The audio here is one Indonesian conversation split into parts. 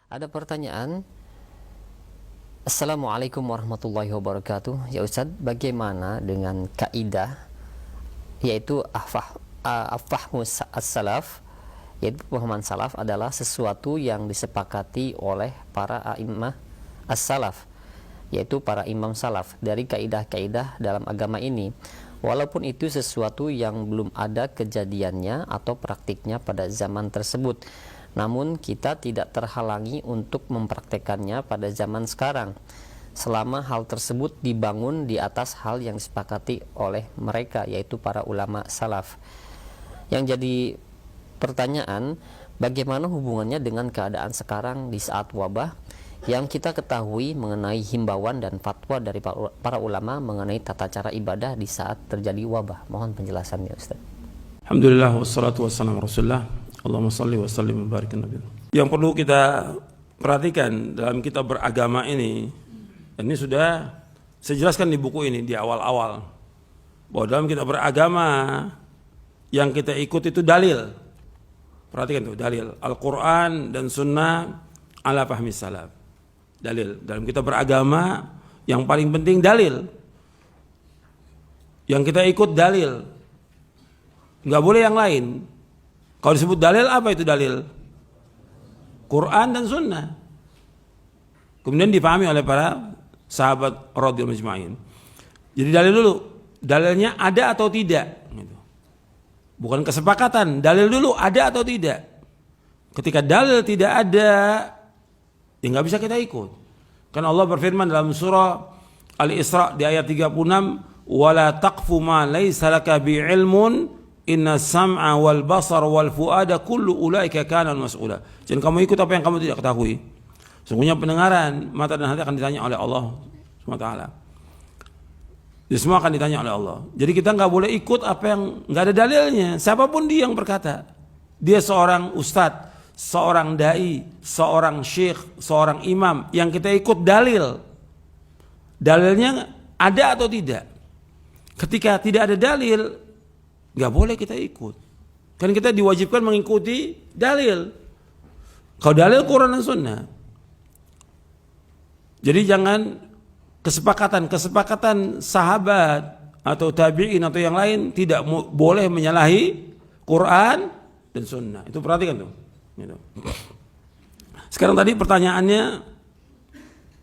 Ada pertanyaan. Assalamualaikum warahmatullahi wabarakatuh. Ya Ustadz, bagaimana dengan kaidah yaitu afahmu as-salaf, yaitu pemahaman salaf adalah sesuatu yang disepakati oleh para a'immah as-salaf, yaitu para imam salaf dari kaidah-kaidah dalam agama ini, walaupun itu sesuatu yang belum ada kejadiannya atau praktiknya pada zaman tersebut, namun kita tidak terhalangi untuk mempraktekannya pada zaman sekarang selama hal tersebut dibangun di atas hal yang disepakati oleh mereka, yaitu para ulama salaf. Yang jadi pertanyaan, bagaimana hubungannya dengan keadaan sekarang di saat wabah yang kita ketahui mengenai himbauan dan fatwa dari para ulama mengenai tata cara ibadah di saat terjadi wabah? Mohon penjelasannya, Ustaz. Alhamdulillah, wassalatu wassalamu rasulullah. Allahumma salli wa sallim wa barik nabi. Yang perlu kita perhatikan dalam kita beragama ini sudah saya jelaskan di buku ini di awal-awal, bahwa dalam kita beragama yang kita ikut itu dalil. Perhatikan tuh, dalil Al-Quran dan Sunnah ala fahmi salaf. Dalil dalam kita beragama yang paling penting dalil. Yang kita ikut dalil, nggak boleh yang lain. Kalau disebut dalil, apa itu dalil? Quran dan Sunnah. Kemudian dipahami oleh para sahabat radhiyallahu majma'in. Jadi dalil dulu, dalilnya ada atau tidak. Bukan kesepakatan, dalil dulu ada atau tidak. Ketika dalil tidak ada, ya nggak bisa kita ikut. Kan Allah berfirman dalam surah Al-Isra di ayat 36, "Wala taqfu ma laysa laka bi'ilmun inna sam'a wal basar wal fuada kullu ulaika kana mas'ula." Jangan kamu ikut apa yang kamu tidak ketahui. Sungguhnya pendengaran, mata dan hati akan ditanya oleh Allah SWT. Jadi semua akan ditanya oleh Allah. Jadi kita nggak boleh ikut apa yang nggak ada dalilnya. Siapapun dia yang berkata, dia seorang ustadz, seorang dai, seorang syekh, seorang imam, yang kita ikut dalil. Dalilnya ada atau tidak? Ketika tidak ada dalil, nggak boleh kita ikut. Kan kita diwajibkan mengikuti dalil. Kalau dalil Quran dan Sunnah. Jadi jangan kesepakatan sahabat atau tabi'in atau yang lain tidak boleh menyalahi Quran dan Sunnah. Itu perhatikan tuh. Sekarang tadi pertanyaannya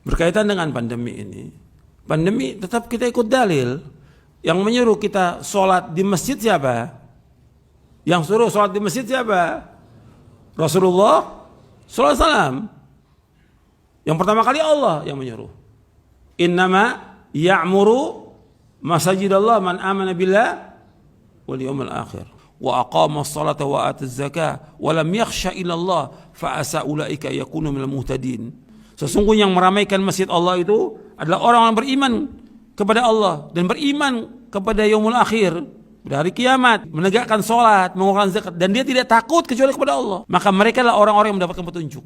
berkaitan dengan pandemi ini. Pandemi tetap kita ikut dalil. Yang menyuruh kita sholat di masjid siapa? Yang suruh sholat di masjid siapa? Rasulullah sallallahu alaihi wasallam. Yang pertama kali Allah yang menyuruh. Innama ya'muru masajidallah man amana billah wal yawmil akhir wa aqama as-salata wa ata az-zakah wa lam yakhsha illa Allah fa asa ulaika yakunu minal muhtadin. Sesungguhnya yang meramaikan masjid Allah itu adalah orang-orang beriman kepada Allah dan beriman kepada yaumul akhir, hari kiamat, menegakkan salat, mengeluarkan zakat, dan dia tidak takut kecuali kepada Allah. Maka mereka adalah orang-orang yang mendapatkan petunjuk.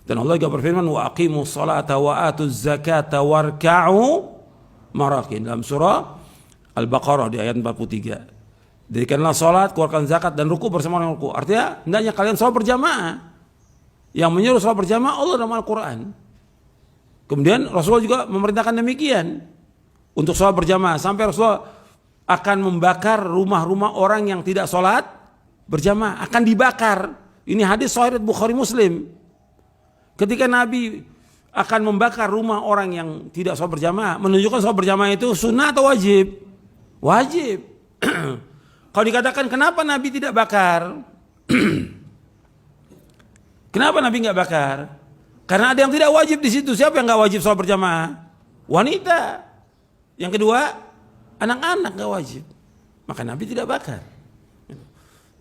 Dan Allah juga berfirman, wa aqimus salata wa atuz zakata warka'u marakin, dalam surah Al-Baqarah di ayat 43. Dirikanlah salat, keluarkan zakat, dan ruku bersama orang ruku. Artinya hendaknya kalian salat berjamaah. Yang menyuruh salat berjamaah Allah dalam Al-Quran. Kemudian Rasulullah juga memerintahkan demikian untuk salat berjamaah, sampai Rasulullah akan membakar rumah-rumah orang yang tidak salat berjamaah, akan dibakar. Ini hadis sahih Bukhari Muslim. Ketika Nabi akan membakar rumah orang yang tidak salat berjamaah, menunjukkan salat berjamaah itu sunnah atau wajib? Wajib. Kalau dikatakan kenapa Nabi tidak bakar? Kenapa Nabi nggak bakar? Karena ada yang tidak wajib di situ. Siapa yang nggak wajib salat berjamaah? Wanita. Yang kedua, anak-anak nggak wajib. Maka Nabi tidak bakar.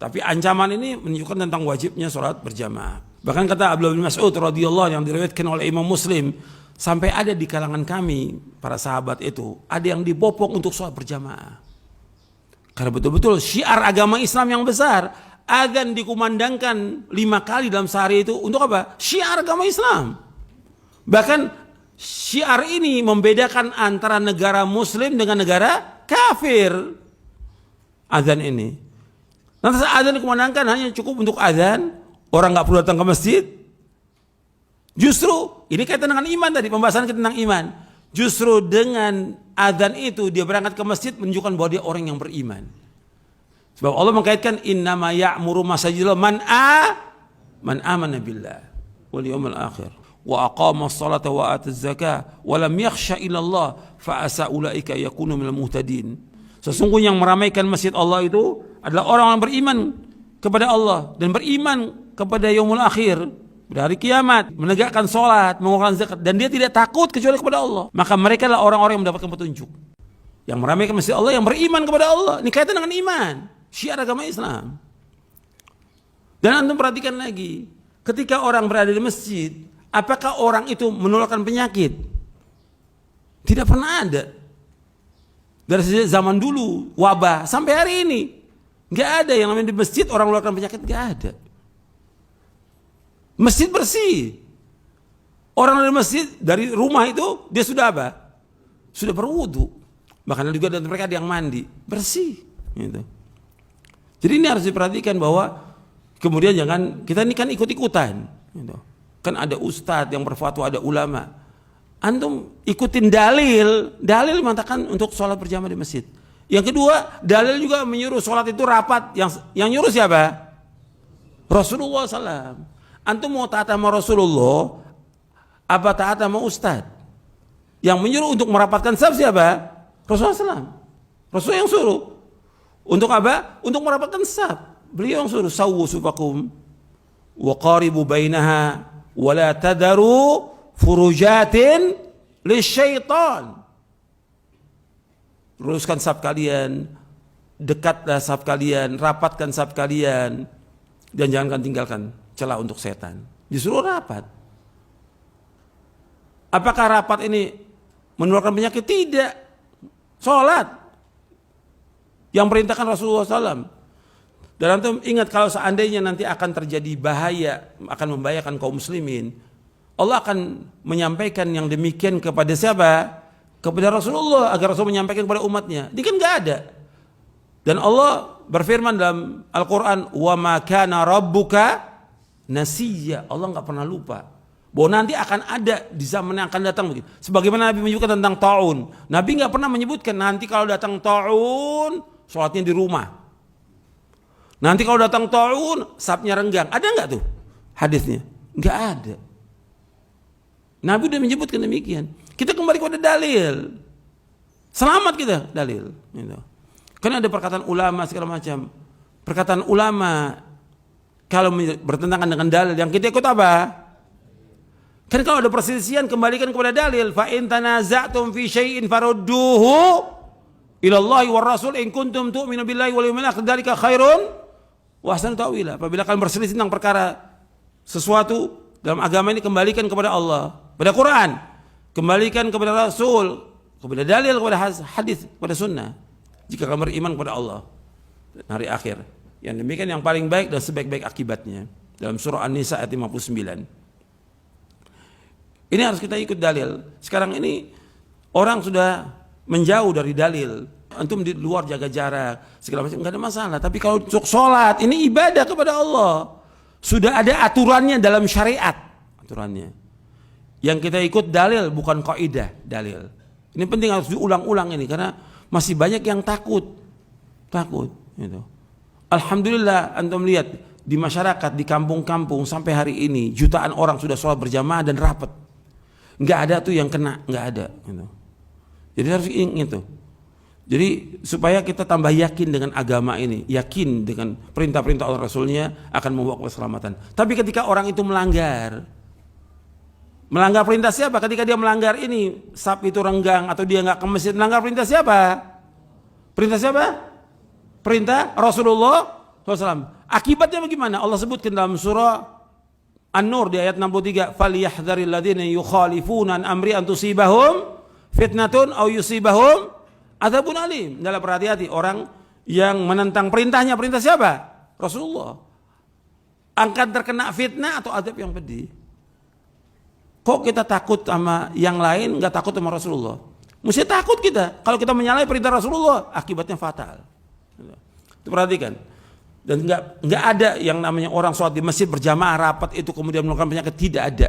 Tapi ancaman ini menunjukkan tentang wajibnya salat berjamaah. Bahkan kata Abdullah bin Mas'ud radhiyallahu yang diriwayatkan oleh Imam Muslim, sampai ada di kalangan kami para sahabat itu ada yang dibopong untuk salat berjamaah. Karena betul-betul syiar agama Islam yang besar, azan dikumandangkan 5 kali dalam sehari itu untuk apa? Syiar agama Islam. Bahkan syiar ini membedakan antara negara Muslim dengan negara kafir. Azan ini. Nanti azan dikumandangkan hanya cukup untuk azan. Orang nggak perlu datang ke masjid, Justru ini kaitan dengan iman tadi, pembahasan kita tentang iman. Justru dengan adzan itu dia berangkat ke masjid menunjukkan bahwa dia orang yang beriman. Sebab Allah mengkaitkan innama ya'muru masajidallah man amana billah wal yawmil akhir wa aqama as-salata wa ata az-zakah wa lam yakhsha illa Allah fa asa ulaika yakunu minal muhtadin. Sesungguhnya yang meramaikan masjid Allah itu adalah orang yang beriman kepada Allah dan beriman kepada yaumul akhir, pada hari kiamat, menegakkan sholat, mengeluarkan zakat, dan dia tidak takut kecuali kepada Allah. Maka mereka adalah orang-orang yang mendapatkan petunjuk. Yang meramaikan masjid Allah, yang beriman kepada Allah. Ini kaitan dengan iman, syiar agama Islam. Dan antum perhatikan lagi, ketika orang berada di masjid, apakah orang itu menularkan penyakit? Tidak pernah ada. Dari sejak zaman dulu, wabah, sampai hari ini. Nggak ada yang namanya di masjid orang menularkan penyakit, nggak ada. Masjid bersih. Orang dari masjid, dari rumah itu, dia sudah apa? Sudah berwudu. Bahkan juga dari mereka ada yang mandi. Bersih. Gitu. Jadi ini harus diperhatikan bahwa kemudian jangan, kita ini kan ikut-ikutan. Gitu. Kan ada ustadz yang berfatwa, ada ulama. Antum ikutin dalil mengatakan untuk sholat berjamaah di masjid. Yang kedua, dalil juga menyuruh sholat itu rapat. Yang nyuruh siapa? Rasulullah SAW. Antum mau taat sama Rasulullah, apa taat sama ustadz? Yang menyuruh untuk merapatkan saf siapa? Rasulullah SAW. Rasul yang suruh. Untuk apa? Untuk merapatkan saf. Beliau yang suruh, sawwu sufakum wa qaribu bainaha wa la tadaru furujatin lisyaitan. Luruskan saf kalian, dekatlah saf kalian, rapatkan saf kalian, dan jangan tinggalkan celah untuk setan. Disuruh rapat. Apakah rapat ini menularkan penyakit? Tidak. Sholat yang perintahkan Rasulullah SAW. Dan antum ingat, kalau seandainya nanti akan terjadi bahaya, akan membahayakan kaum muslimin, Allah akan menyampaikan yang demikian kepada siapa? Kepada Rasulullah, agar Rasul menyampaikan kepada umatnya. Ini kan gak ada. Dan Allah berfirman dalam Al-Quran, wa ma kana rabbuka nasiya. Allah nggak pernah lupa bahwa nanti akan ada di zaman yang akan datang begitu. Sebagaimana Nabi menyebutkan tentang taun, Nabi nggak pernah menyebutkan nanti kalau datang taun sholatnya di rumah. Nanti kalau datang taun safnya renggang. Ada nggak tuh hadisnya? Nggak ada. Nabi udah menyebutkan demikian. Kita kembali kepada dalil. Selamat kita dalil. Karena ada perkataan ulama segala macam. Perkataan ulama kalau bertentangan dengan dalil, yang kita ikut apa? Kan kalau ada perselisihan, kembalikan kepada dalil. Fa in tanaza'tum fi syai'in farudduhu ila Allah war Rasul in kuntum tu'minu billahi wal yawmil akhir, dzalika khairun wa ahsanu ta'wila. Apabila kalian berselisih tentang perkara sesuatu dalam agama ini, kembalikan kepada Allah, pada Quran, kembalikan kepada Rasul, kepada dalil, kepada hadis, kepada sunnah. Jika kalian beriman kepada Allah dan hari akhir, yang demikian yang paling baik dan sebaik-baik akibatnya. Dalam surah An-Nisa ayat 59. Ini harus kita ikut dalil. Sekarang ini orang sudah menjauh dari dalil. Antum di luar jaga jarak, segala macam, enggak ada masalah. Tapi kalau untuk sholat, ini ibadah kepada Allah. Sudah ada aturannya dalam syariat. Aturannya. Yang kita ikut dalil, bukan kaidah, dalil. Ini penting, harus diulang-ulang ini. Karena masih banyak yang takut. Gitu. Alhamdulillah, antum lihat di masyarakat, di kampung-kampung sampai hari ini jutaan orang sudah sholat berjamaah dan rapat. Nggak ada tuh yang kena, nggak ada. Gitu. Jadi harus ingat tuh. Jadi supaya kita tambah yakin dengan agama ini, yakin dengan perintah-perintah Allah Rasulnya akan membawa keselamatan. Tapi ketika orang itu melanggar perintah siapa? Ketika dia melanggar ini, saf itu renggang atau dia nggak ke masjid, melanggar perintah siapa? Perintah siapa? Perintah Rasulullah SAW. Akibatnya bagaimana? Allah sebutkan dalam surah An-Nur di ayat 63, "Falyahdharil ladzina yukhalifuna an amri an tusibahum fitnatun aw yusibahum adzabun alim." Dalam berhati-hati orang yang menentang perintahnya. Perintah siapa? Rasulullah. Akan terkena fitnah atau azab yang pedih. Kok kita takut sama yang lain, nggak takut sama Rasulullah? Mesti takut kita. Kalau kita menyalahi perintah Rasulullah, akibatnya fatal. Itu perhatikan. Dan nggak ada yang namanya orang sholat di masjid berjamaah rapat itu kemudian melakukan penyakit, tidak ada.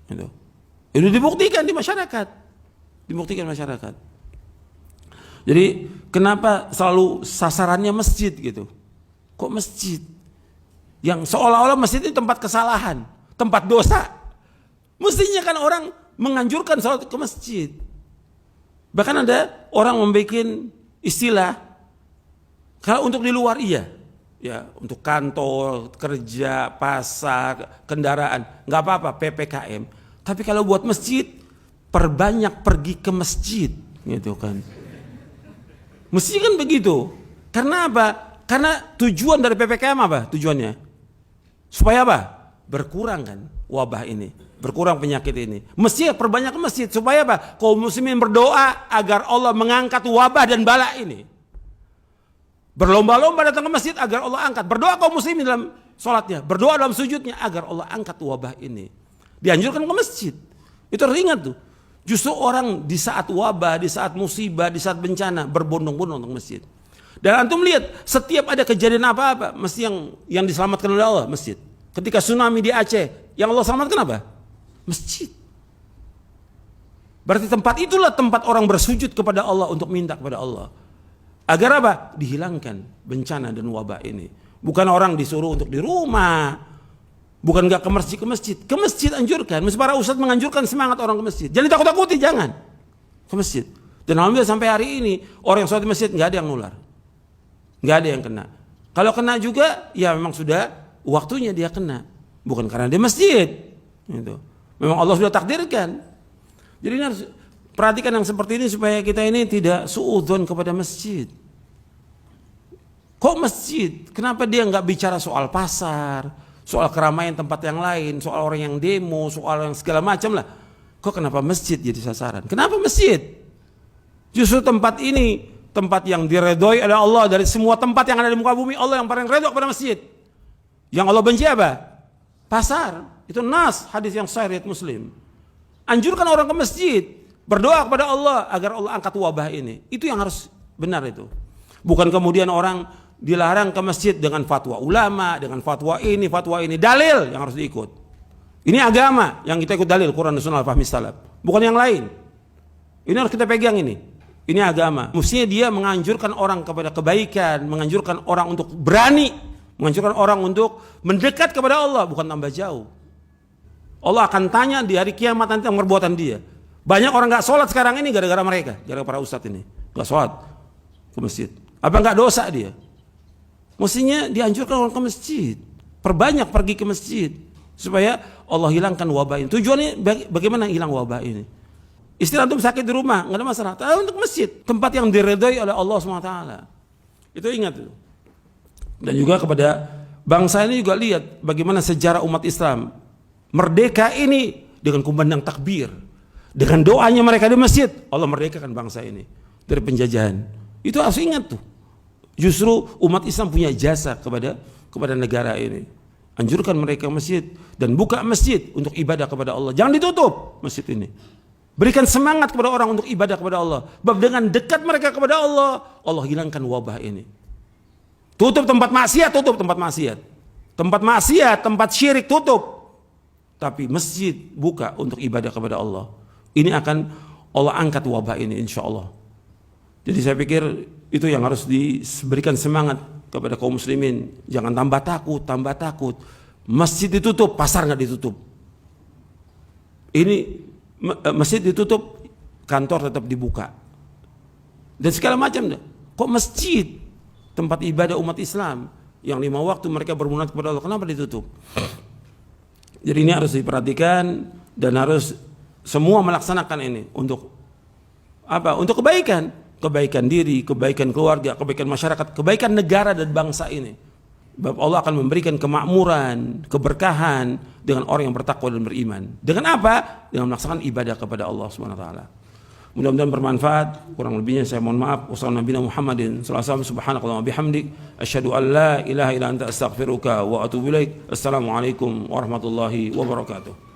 Itu dibuktikan di masyarakat. Jadi kenapa selalu sasarannya masjid gitu? Kok masjid? Yang seolah-olah masjid itu tempat kesalahan, tempat dosa. Mestinya kan orang menganjurkan salat ke masjid. Bahkan ada orang membuat istilah, kalau untuk di luar iya, ya untuk kantor, kerja, pasar, kendaraan, nggak apa-apa PPKM. Tapi kalau buat masjid, perbanyak pergi ke masjid, gitu kan? Mesti kan begitu. Karena apa? Karena tujuan dari PPKM apa? Tujuannya supaya apa? Berkurang kan wabah ini, berkurang penyakit ini. Mesti perbanyak ke masjid supaya apa? Kaum muslimin berdoa agar Allah mengangkat wabah dan bala ini. Berlomba-lomba datang ke masjid agar Allah angkat. Berdoa kaum muslimin dalam sholatnya, berdoa dalam sujudnya agar Allah angkat wabah ini. Dianjurkan ke masjid. Itu harus ingat tuh. Justru orang di saat wabah, di saat musibah, di saat bencana berbondong-bondong ke masjid. Dan antum lihat setiap ada kejadian apa-apa mesti yang diselamatkan oleh Allah masjid. Ketika tsunami di Aceh, yang Allah selamatkan apa? Masjid. Berarti tempat itulah tempat orang bersujud kepada Allah untuk minta kepada Allah. Agar apa? Dihilangkan bencana dan wabah ini. Bukan orang disuruh untuk di rumah. Bukan nggak ke masjid. Ke masjid anjurkan. Mesti para ustadz menganjurkan semangat orang ke masjid. Jangan takut-takuti, jangan. Ke masjid. Dan alhamdulillah sampai hari ini orang yang sholat di masjid nggak ada yang nular. Nggak ada yang kena. Kalau kena juga ya memang sudah waktunya dia kena. Bukan karena dia masjid. Gitu. Memang Allah sudah takdirkan. Jadi ini harus perhatikan yang seperti ini supaya kita ini tidak suudzon kepada masjid. Kok masjid? Kenapa dia nggak bicara soal pasar, soal keramaian tempat yang lain, soal orang yang demo, soal yang segala macam lah. Kok kenapa masjid jadi sasaran? Kenapa masjid? Justru tempat ini tempat yang diredoi oleh Allah dari semua tempat yang ada di muka bumi. Allah yang paling redho kepada masjid. Yang Allah benci apa? Pasar. Itu nas hadis yang sahih riwayat Muslim. Anjurkan orang ke masjid, berdoa kepada Allah agar Allah angkat wabah ini. Itu yang harus benar itu. Bukan kemudian orang dilarang ke masjid dengan fatwa ulama, dengan fatwa ini, dalil yang harus diikut. Ini agama yang kita ikut dalil Quran dan Sunnah al-Fahmi salaf, bukan yang lain. Ini harus kita pegang ini. Ini agama. Mestinya dia menganjurkan orang kepada kebaikan, menganjurkan orang untuk berani, menganjurkan orang untuk mendekat kepada Allah, bukan tambah jauh. Allah akan tanya di hari kiamat nanti tentang perbuatan dia. Banyak orang nggak sholat sekarang ini gara-gara mereka, gara-gara para ustadz ini nggak sholat ke masjid. Apa nggak dosa dia? Mestinya dianjurkan orang ke masjid, perbanyak pergi ke masjid supaya Allah hilangkan wabah ini. Tujuannya bagaimana hilang wabah ini? Istri antum sakit di rumah nggak ada masalah, tapi untuk masjid, tempat yang diredai oleh Allah SWT. Itu ingat itu. Dan juga kepada bangsa ini juga lihat bagaimana sejarah umat Islam merdeka ini dengan kumandang takbir, dengan doanya mereka di masjid, Allah merdekakan bangsa ini dari penjajahan. Itu harus ingat tuh. Justru umat Islam punya jasa kepada negara ini. Anjurkan mereka masjid dan buka masjid untuk ibadah kepada Allah. Jangan ditutup masjid ini. Berikan semangat kepada orang untuk ibadah kepada Allah. Sebab dengan dekat mereka kepada Allah, Allah hilangkan wabah ini. Tutup tempat maksiat, tutup tempat maksiat. Tempat maksiat, tempat syirik tutup. Tapi masjid buka untuk ibadah kepada Allah. Ini akan Allah angkat wabah ini insya Allah. Jadi saya pikir itu yang harus diberikan semangat kepada kaum muslimin. Jangan tambah takut. Masjid ditutup, pasar nggak ditutup. Ini masjid ditutup, kantor tetap dibuka. Dan segala macam. Kok masjid, tempat ibadah umat Islam yang 5 waktu mereka bermunajat kepada Allah, kenapa ditutup? Jadi ini harus diperhatikan dan harus semua melaksanakan ini untuk apa? Untuk kebaikan diri, kebaikan keluarga, kebaikan masyarakat, kebaikan negara dan bangsa ini. Sebab Allah akan memberikan kemakmuran, keberkahan dengan orang yang bertakwa dan beriman. Dengan apa? Dengan melaksanakan ibadah kepada Allah SWT. Mudah-mudahan bermanfaat. Kurang lebihnya saya mohon maaf. Wassalamualaikum warahmatullahi wabarakatuh. Subhanakallahumma bihamdik asyhadu an la ilaha illa anta astaghfiruka wa atubu ilaik. Assalamualaikum warahmatullahi wabarakatuh.